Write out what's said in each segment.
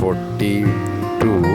42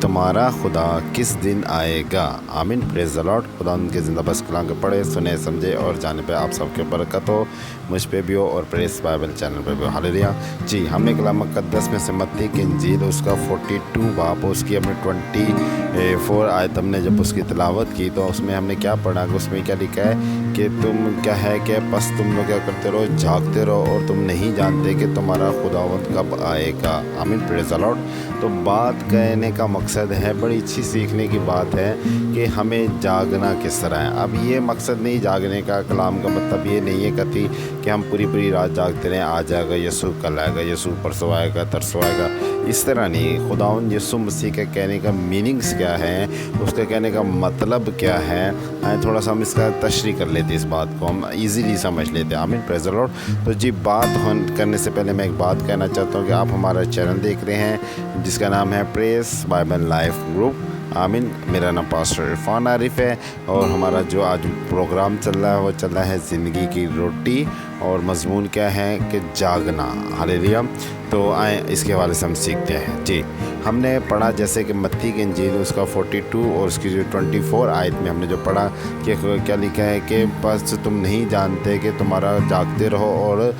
تمہارا خدا کس دن آئے گا۔ آمین، پریز دی لارڈ۔ خدا ان کے زندہ بس کلام کے پڑھے سنے سمجھے اور جانے پہ آپ سب کے برکت ہو، مجھ پہ بھی ہو اور پریس بائبل چینل پہ بھی ہو۔ ہالیلویا۔ جی، ہم نے کلام مقدس میں سے متی کی انجیل اس کا 42 باب اس کی ہم نے 24 آیت ہم نے جب اس کی تلاوت کی تو اس میں ہم نے کیا پڑھا کہ اس میں کیا لکھا ہے کہ تم کیا ہے کہ بس تم لوگ کیا کرتے رہو، جھاگتے رہو اور تم نہیں جانتے کہ تمہارا خداوند کب آئے گا۔ آمین، پریز دی لارڈ۔ تو بات کہنے کا مقصد ہے، بڑی اچھی سیکھنے کی بات ہے کہ ہمیں جاگنا کس طرح ہے۔ اب یہ مقصد نہیں جاگنے کا، کلام کا مطلب یہ نہیں ہے کہتی کہ ہم پوری رات جاگتے رہیں، آ جائے گا یسوع، کل آئے گا یسوع، پرسوں آئے گا، ترسوں آئے گا، اس طرح نہیں۔ خداوند یسوع مسیح کے کہنے کا میننگس کیا ہے، اس کے کہنے کا مطلب کیا ہے، تھوڑا سا ہم اس کا تشریح کر لیتے، اس بات کو ہم ایزیلی سمجھ لیتے۔ آمین، پریز دی لارڈ۔ تو جی، بات کرنے سے پہلے میں ایک بات کہنا چاہتا ہوں کہ آپ ہمارا چینل دیکھ رہے ہیں جس کا نام ہے پریس بائبل لائف گروپ۔ آمین، میرا نام پاسٹر عرفان عارف ہے اور ہمارا جو آج پروگرام چل رہا ہے وہ چل رہا ہے زندگی کی روٹی، اور مضمون کیا ہے کہ جاگنا۔ ہالیلویا۔ تو آئیں اس کے حوالے سے ہم سیکھتے ہیں۔ جی، ہم نے پڑھا جیسے کہ متی کی انجیل اس کا 42 اور اس کی جو 24 آیت میں ہم نے جو پڑھا کہ کیا لکھا ہے کہ بس تم نہیں جانتے کہ تمہارا جاگتے رہو اور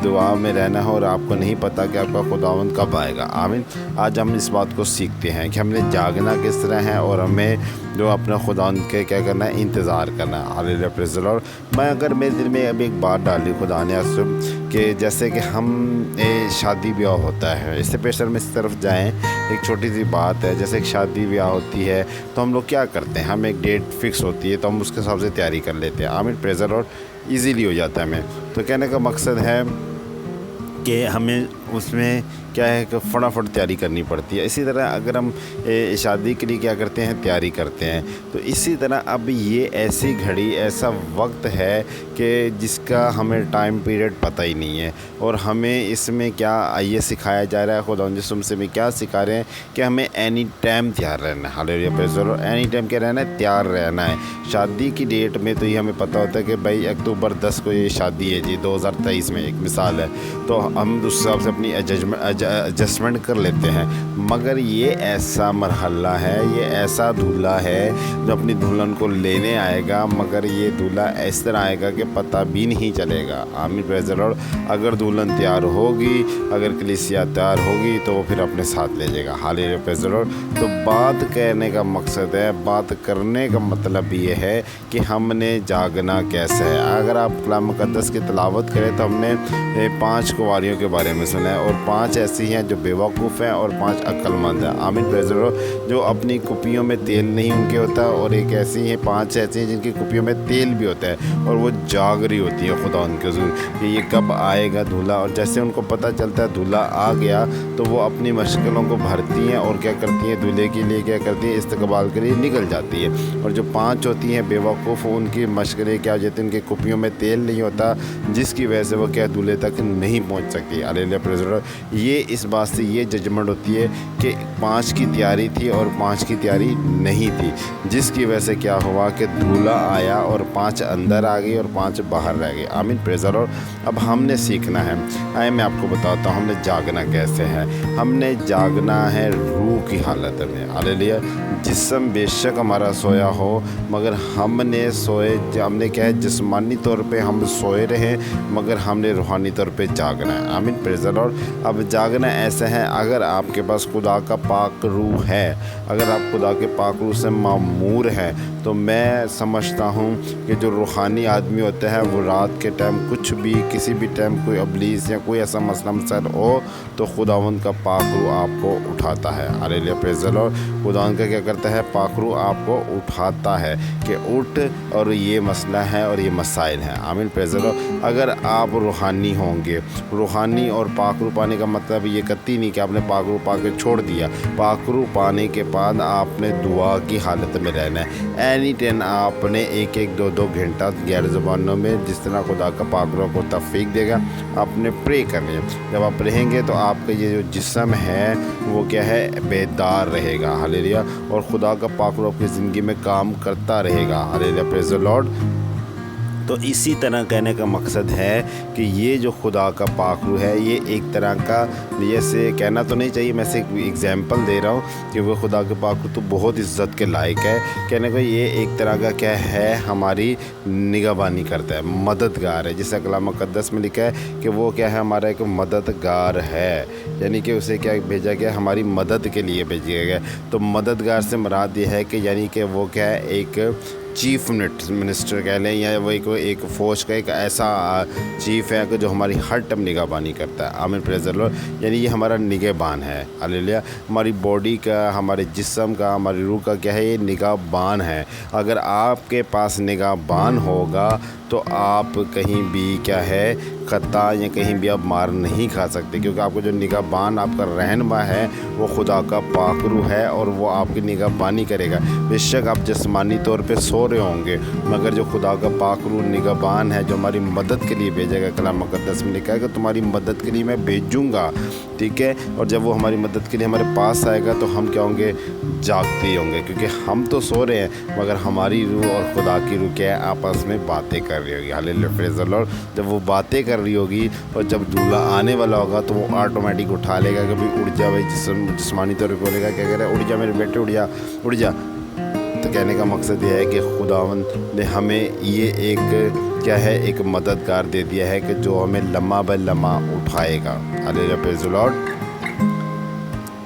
دعا میں رہنا ہو اور آپ کو نہیں پتہ کہ آپ کا خداوند کب آئے گا۔ آمین۔ آج ہم اس بات کو سیکھتے ہیں کہ ہم نے جاگنا کس طرح ہے اور ہمیں جو اپنا خداوند کے کیا کرنا ہے، انتظار کرنا ہے۔ ہالیلویا، پریز دی لارڈ۔ میں اگر میرے دل میں ابھی ایک بات ڈالی خدا نے کہ جیسے کہ ہم شادی بیاہ ہوتا ہے، اس سے پیشتر میں اس طرف جائیں، ایک چھوٹی سی بات ہے، جیسے ایک شادی بیاہ ہوتی ہے تو ہم لوگ کیا کرتے ہیں، ہم ایک ڈیٹ فکس ہوتی ہے تو ہم اس کے حساب سے تیاری کر لیتے ہیں۔ آمین، پریز دی لارڈ۔ ایزیلی ہو جاتا ہے ہمیں۔ تو کہنے کا مقصد ہے کہ ہمیں اس میں کیا ہے کہ فٹافٹ تیاری کرنی پڑتی ہے۔ اسی طرح اگر ہم شادی کے لیے کیا کرتے ہیں، تیاری کرتے ہیں، تو اسی طرح اب یہ ایسی گھڑی، ایسا وقت ہے کہ جس کا ہمیں ٹائم پیریڈ پتہ ہی نہیں ہے، اور ہمیں اس میں کیا یہ سکھایا جا رہا ہے، خدا جسم سے میں کیا سکھا رہے ہیں کہ ہمیں اینی ٹائم تیار رہنا ہے۔ ہالیلویا، پریز دی لارڈ۔ اینی ٹائم کیا رہنا ہے، تیار رہنا ہے۔ شادی کی ڈیٹ میں تو یہ ہمیں پتہ ہوتا ہے کہ بھائی اکتوبر 10 کو یہ شادی ہے جی، 2023 میں، ایک مثال ہے، تو ہم اس حساب سے اپنی ایڈجسٹمنٹ کر لیتے ہیں۔ مگر یہ ایسا مرحلہ ہے، یہ ایسا دولہا ہے جو اپنی دلہن کو لینے آئے گا، مگر یہ دولہا اس طرح آئے گا کہ پتہ بھی نہیں چلے گا۔ آمین، پریز دی لارڈ۔ اگر دلہن تیار ہوگی، اگر کلیسیا تیار ہوگی تو وہ پھر اپنے ساتھ لے جائے گا۔ ہالیلویا، پریز دی لارڈ۔ تو بات کہنے کا مقصد ہے، بات کرنے کا مطلب یہ ہے کہ ہم نے جاگنا کیسے ہے۔ اگر آپ کلام مقدس کی تلاوت کریں تو ہم نے 5 کنواریوں کے بارے میں سنا ہے، اور 5 ایسی ہیں جو بے وقوف ہیں اور 5 عقل مند ہیں۔ آمین، پریز دی لارڈ۔ جو اپنی کپیوں میں تیل نہیں ان کے ہوتا، اور ایک ایسی ہیں 5 ایسی ہیں جن کی کپیوں میں تیل بھی ہوتا ہے اور وہ جاگ رہی ہوتی ہے خدا ان کے حضور کہ یہ کب آئے گا دولہا، اور جیسے ان کو پتہ چلتا ہے دولہا آ گیا تو وہ اپنی مشکلوں کو بھرتی ہیں اور کیا کرتی ہیں، دولہے کے لیے کیا کرتی ہیں، استقبال کے لیے نکل جاتی ہے۔ اور جو 5 ہوتی ہیں بے وقوف، ان کی مشکلیں کیا ہو جاتی ہیں، ان کے کپیوں میں تیل نہیں ہوتا، جس کی وجہ سے وہ کیا دولہے تک نہیں پہنچ سکتی۔ ہالیلویا، پریز دی لارڈ۔ یہ اس بات سے یہ ججمنٹ ہوتی ہے کہ 5 کی تیاری تھی اور 5 کی تیاری نہیں تھی، جس کی وجہ سے کیا ہوا کہ دولہا آیا اور 5 اندر آ گئی اور 5 باہر رہ گئی۔ آمین، پریز دی لارڈ۔ اب ہم نے سیکھنا ہے، آئے میں آپ کو بتاتا ہوں ہم نے جاگنا کیسے ہے۔ ہم نے جاگنا ہے روح کی حالت میں۔ ہالیلویا۔ جسم بے شک ہمارا سویا ہو، مگر ہم نے کیا ہے، جسمانی طور پہ ہم سوئے رہیں، مگر ہم نے روحانی طور پہ جاگنا ہے۔ آمین، پریز دی لارڈ۔ اب جاگنا ایسا ہے، اگر آپ کے پاس خدا کا پاک روح ہے، اگر آپ خدا کے پاک روح سے معمور ہیں، تو میں سمجھتا ہوں کہ جو روحانی آدمی ہوتا ہے وہ رات کے ٹائم کچھ بھی، کسی بھی ٹائم کوئی ابلیس یا کوئی ایسا مسئلہ مسائل ہو تو خداوند کا پاک روح آپ کو اٹھاتا ہے۔ ہالیلویا، پریز دی لارڈ۔ خداوند کا کیا کرتا ہے، پاک روح آپ کو اٹھاتا ہے کہ اٹھ، اور یہ مسئلہ ہے اور یہ مسائل ہیں۔ آمین، پریز دی لارڈ۔ اگر آپ روحانی ہوں گے، روحانی اور پاک روح پانے کا مطلب یہ کتی نہیں کہ آپ نے پاک روح پا کے چھوڑ دیا۔ پاک روح پانے کے بعد آپ نے دعا کی حالت میں رہنا ہے۔ اینی ٹائم آپ نے 1-2 گھنٹہ غیر زبانوں میں، جس طرح خدا کا پاک روح کو توفیق دے گا، آپ نے پرے کرنی ہے۔ جب آپ رہیں گے تو آپ کا یہ جو جسم ہے وہ کیا ہے، بیدار رہے گا۔ ہالیلویا۔ اور خدا کا پاک روح اپنی زندگی میں کام کرتا رہے گا۔ ہالیلویا، پریز دی لارڈ۔ تو اسی طرح کہنے کا مقصد ہے کہ یہ جو خدا کا پاک روح ہے یہ ایک طرح کا، جیسے کہنا تو نہیں چاہیے، میں سے ایک ایگزامپل دے رہا ہوں کہ وہ خدا کے پاک روح تو بہت عزت کے لائق ہے، کہنے کو یہ ایک طرح کا کیا ہے، ہماری نگہبانی کرتا ہے، مددگار ہے، جسے کلام مقدس میں لکھا ہے کہ وہ کیا ہے، ہمارا ایک مددگار ہے، یعنی کہ اسے کیا بھیجا گیا، ہماری مدد کے لیے بھیجا گیا۔ تو مددگار سے مراد یہ ہے کہ یعنی کہ وہ کیا ہے، ایک چیف منسٹر کہہ لیں، یا وہ ایک فوج کا ایک ایسا چیف ہے کہ جو ہماری ہر ٹائم نگہبانی کرتا ہے۔ آمین، پریز دی لارڈ۔ یعنی یہ ہمارا نگہبان ہے، ہلیلویا۔ ہماری باڈی کا، ہمارے جسم کا، ہماری روح کا کیا ہے، یہ نگہبان ہے۔ اگر آپ کے پاس نگہبان ہوگا تو آپ کہیں بھی کیا ہے، خطا یا کہیں بھی آپ مار نہیں کھا سکتے، کیونکہ آپ کو جو نگہبان، آپ کا رہنما ہے، وہ خدا کا پاک روح ہے، اور وہ آپ کی نگہبانی کرے گا۔ بے شک آپ جسمانی طور پہ سو رہے ہوں گے، مگر جو خدا کا پاک روح نگہبان ہے، جو ہماری مدد کے لیے بھیجے گا، کلام مقدس میں لکھا ہے کہ تمہاری مدد کے لیے میں بھیجوں گا، ٹھیک ہے۔ اور جب وہ ہماری مدد کے لیے ہمارے پاس آئے گا تو ہم کیا ہوں گے، جاگتے ہی ہوں گے، کیونکہ ہم تو سو رہے ہیں مگر ہماری روح اور خدا کی روح کیا ہے، آپس میں باتیں کر رہی ہوگی۔ ہاللیلویا، پریز دی لارڈ۔ جب وہ باتیں کر رہی ہوگی اور جب دولہا آنے والا ہوگا تو وہ آٹومیٹک اٹھا لے گا کہ بھائی اڑ جا، بھائی جسمانی طور پہ بولے گا، کیا کہہ رہا ہے، اڑ جا میرے بیٹے، اڑ جا اڑ جا۔ تو کہنے کا مقصد یہ ہے کہ خداوند نے ہمیں یہ ایک کیا ہے، ایک مددگار دے دیا ہے کہ جو ہمیں لمحہ بہ لمحہ اٹھائے گا۔ ہاللیلویا، پریز دی لارڈ۔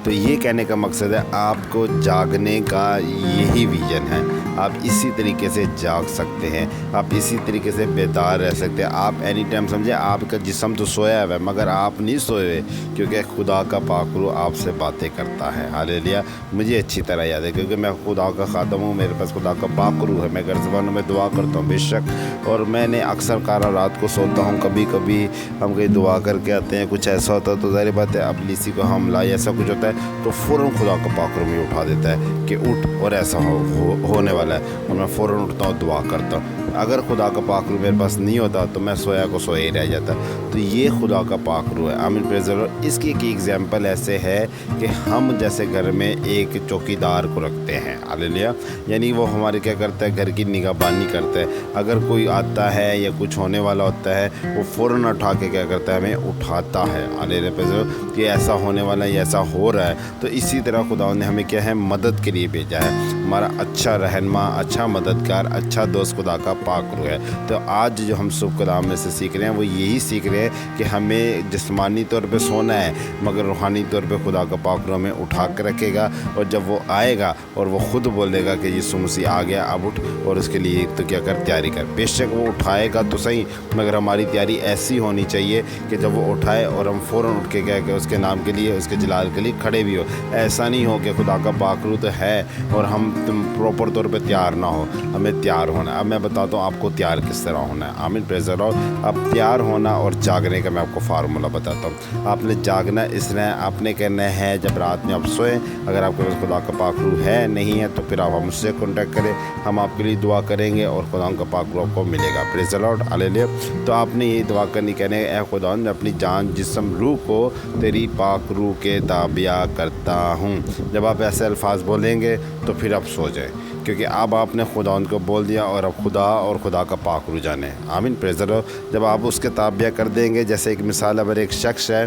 تو یہ کہنے کا مقصد ہے آپ کو جاگنے کا یہی ویژن ہے، آپ اسی طریقے سے جاگ سکتے ہیں، آپ اسی طریقے سے بیدار رہ سکتے ہیں۔ آپ اینی ٹائم سمجھے آپ کا جسم تو سویا ہوا ہے مگر آپ نہیں سوئے ہوئے، کیونکہ خدا کا پاک روح آپ سے باتیں کرتا ہے۔ ہاللیلویا۔ مجھے اچھی طرح یاد ہے کیونکہ میں خدا کا خادم ہوں، میرے پاس خدا کا پاک روح ہے، میں گھر زبانوں میں دعا کرتا ہوں بے شک، اور میں نے اکثر کارا رات کو سوتا ہوں، کبھی کبھی ہم کہیں دعا کر کے آتے ہیں، کچھ ایسا ہوتا ہے تو ظاہر بات ہے ابلیسی کو حملہ یا ایسا کچھ ہوتا ہے تو فوراً خدا کا پاک روح مجھے اٹھا دیتا ہے کہ اٹھ اور ایسا ہونے والا ہے، اور میں فوراً اٹھتا ہوں، دعا کرتا ہوں۔ اگر خدا کا پاک روح میرے پاس نہیں ہوتا تو میں سویا کو سویا ہی رہ جاتا۔ تو یہ خدا کا پاک روح ہے۔ آمین، پریز دی لارڈ۔ اس کی ایک ایگزامپل ایسے ہے کہ ہم جیسے گھر میں ایک چوکیدار کو رکھتے ہیں، ہاللیلویا، یعنی وہ ہمارے کیا کرتا ہے، گھر کی نگہبانی کرتا ہے۔ اگر کوئی آتا ہے یا کچھ ہونے والا ہوتا ہے وہ فوراً اٹھا کے کیا کرتا ہے، ہمیں اٹھاتا ہے، ہاللیلویا، پریز دی لارڈ، کہ ایسا ہونے والا ہے یا ایسا ہو رہا ہے۔ تو اسی طرح خدا نے ہمیں کیا ہے، مدد کے لیے بھیجا ہے۔ ہمارا اچھا رہنما، اچھا مددگار، اچھا دوست خدا کا پاک روح ہے۔ تو آج جو ہم صبح کلام میں سے سیکھ رہے ہیں وہ یہی سیکھ رہے ہیں کہ ہمیں جسمانی طور پہ سونا ہے مگر روحانی طور پہ خدا کا پاک روح ہمیں اٹھا کے رکھے گا، اور جب وہ آئے گا اور وہ خود بولے گا کہ یسوع مسیح آ گیا، اب اٹھ، اور اس کے لیے تو کیا کر، تیاری کر۔ بے شک وہ اٹھائے گا تو صحیح، مگر ہماری تیاری ایسی ہونی چاہیے کہ جب وہ اٹھائے اور ہم فوراً اٹھ کے کیا کہ اس کے نام کے لیے، اس کے جلال کے لیے کھڑے بھی ہو۔ ایسا نہیں ہو کہ خدا کا پاک روح تو ہے اور ہم پراپر طور پہ تیار نہ ہو، ہمیں تیار ہونا ہے۔ اب میں بتاتا ہوں آپ کو تیار کس طرح ہونا ہے۔ آمین، پریز دی لارڈ۔ اب تیار ہونا اور جاگنے کا میں آپ کو فارمولہ بتاتا ہوں۔ آپ نے جاگنا اس طرح، آپ نے کرنا ہے جب رات میں آپ سوئیں، اگر آپ کے پاس خدا کا پاک روح ہے نہیں ہے تو پھر آپ ہم سے کانٹیکٹ کریں، ہم آپ کے لیے دعا کریں گے اور خدا کا پاک روح آپ کو ملے گا۔ پریز دی لارڈ، ہاللیلویا۔ تو آپ نے یہ دعا کرنی، کہنے اے خدا، میں اپنی جان، جسم، روح کو تیری پاک روح کے تابع کرتا ہوں۔ جب آپ ایسے الفاظ بولیں گے تو پھر آپ سو جائیں، کیونکہ اب آپ نے خدا ان کو بول دیا اور اب خدا اور خدا کا پاک روح جانے۔ آمین، پریز دی لارڈ۔ جب آپ اس کے تابع کر دیں گے، جیسے ایک مثال، اگر ایک شخص ہے،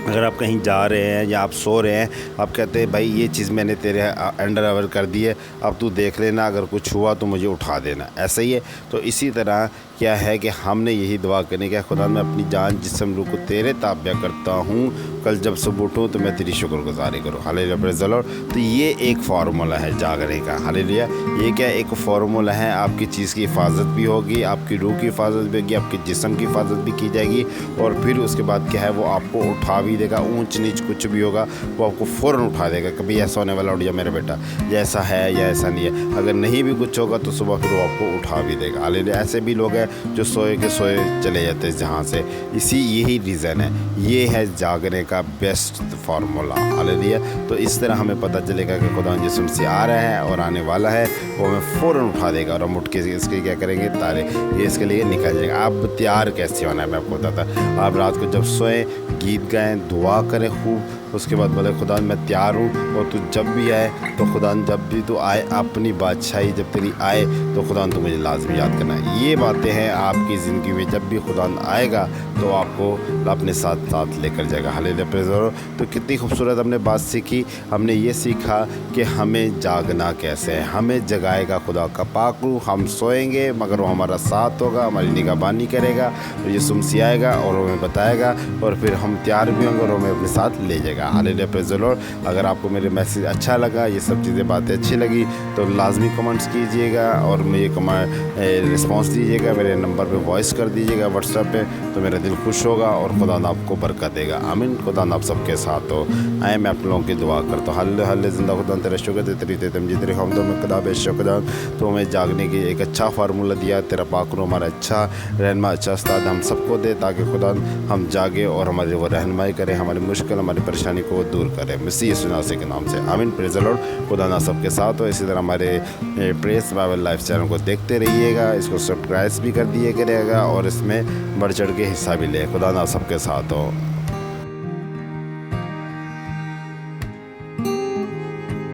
اگر آپ کہیں جا رہے ہیں یا آپ سو رہے ہیں، آپ کہتے ہیں بھائی یہ چیز میں نے تیرے انڈر اوور کر دی ہے، اب تو دیکھ لینا، اگر کچھ ہوا تو مجھے اٹھا دینا، ایسا ہی ہے۔ تو اسی طرح کیا ہے کہ ہم نے یہی دعا کرنی کہ خدا میں اپنی جان، جسم، روح کو تیرے تابع کرتا ہوں، کل جب صبح اٹھوں تو میں تیری شکر گزاری کروں۔ ہاللیلویا، پریز دی لارڈ۔ تو یہ ایک فارمولہ ہے جاگنے کا۔ ہاللیلویا، یہ کیا ایک فارمولہ ہے، آپ کی چیز کی حفاظت بھی ہوگی، آپ کی روح کی حفاظت بھی ہوگی، آپ کے جسم کی حفاظت بھی کی جائے گی، اور پھر اس کے بعد کیا ہے، وہ آپ کو اٹھا بھی دے گا۔ اونچ نیچ کچھ بھی ہوگا وہ آپ کو فوراً اٹھا دے گا، کبھی ایسا ہونے والا، اٹھ جا میرا بیٹا، یا ایسا ہے یا ایسا نہیں ہے۔ اگر نہیں بھی کچھ ہوگا تو صبح پھر وہ آپ کو اٹھا بھی دے گا۔ ہاللیلویا۔ ایسے بھی لوگ ہیں جو سوئے کے سوئے چلے جاتے ہیں جہاں سے، یہی ریزن ہے، یہ ہے جاگنے کا بیسٹ فارمولہ۔ ہاللیلویا۔ تو اس طرح ہمیں پتہ چلے گا کہ خدا یسوع مسیح آ رہا ہے اور آنے والا ہے، وہ ہمیں فوراً اٹھا دے گا اور ہم اٹھ کے اس کے کیا کریں گے، تارے یہ اس کے لیے نکل جائے گا۔ آپ تیار کیسے ہونا ہے میں آپ کو بتاتا۔ آپ رات کو جب سوئیں، گیت گائیں، دعا کریں خوب، اس کے بعد بولے خدا میں تیار ہوں اور تو جب بھی آئے تو خدا جب بھی تو آئے اپنی بادشاہی جب تیری آئے تو خدا تو مجھے لازمی یاد کرنا ہے۔ یہ باتیں ہیں آپ کی زندگی میں، جب بھی خدا آئے گا تو آپ کو اپنے ساتھ لے کر جائے گا۔ ہاللیلویا، پریز دی لارڈ۔ تو کتنی خوبصورت ہم نے بات سیکھی۔ ہم نے یہ سیکھا کہ ہمیں جاگنا کیسے ہے، ہمیں جگائے گا خدا کا پاک روح۔ ہم سوئیں گے مگر وہ ہمارا ساتھ ہوگا، ہماری نگہبانی کرے گا، یسوع مسیح آئے گا اور ہمیں بتائے گا، اور پھر ہم تیار بھی ہوں گے اور ہمیں اپنے ساتھ لے جائے گا۔ ہاللیلویا، پریز دی لارڈ۔ اگر آپ کو میرے میسیج اچھا لگا، یہ سب چیزیں باتیں اچھی لگی تو لازمی کمنٹس کیجئے گا اور مجھے رسپانس دیجیے گا، میرے نمبر پہ وائس کر دیجیے گا واٹس ایپ پہ، تو میرا دل خوش ہوگا اور خدا آپ کو برکت دے گا۔ آمین۔ خدا آپ سب کے ساتھ ہو۔ آئے میں آپ لوگوں کی دعا کرتا ہوں۔ ہاللیلویا، ہاللیلویا، زندہ خدا تیرا شکر دے، تیری تمجید تیری حمد میں خدا بے شکر۔ تو ہمیں جاگنے کی ایک اچھا فارمولہ دیا، تیرا پاک روح ہمارا اچھا رہنما، اچھا استاد ہم سب کو دے، تاکہ خدا ہم جاگے اور ہماری وہ رہنمائی کرے، ہماری مشکل ہماری پریشانی کو دور کرے، مسیح یسوع مسیح کے نام سے آمین۔ پریز دی لارڈ۔ خدا سب کے ساتھ ہو۔ اسی طرح ہمارے پریس بائبل لائف چینل کو دیکھتے رہیے گا، اس کو سبسکرائب بھی کر دیے کرے گا اور اس میں بڑھ چڑھ کے حصہ بھی لے۔ خدا سب کے ساتھ ہو۔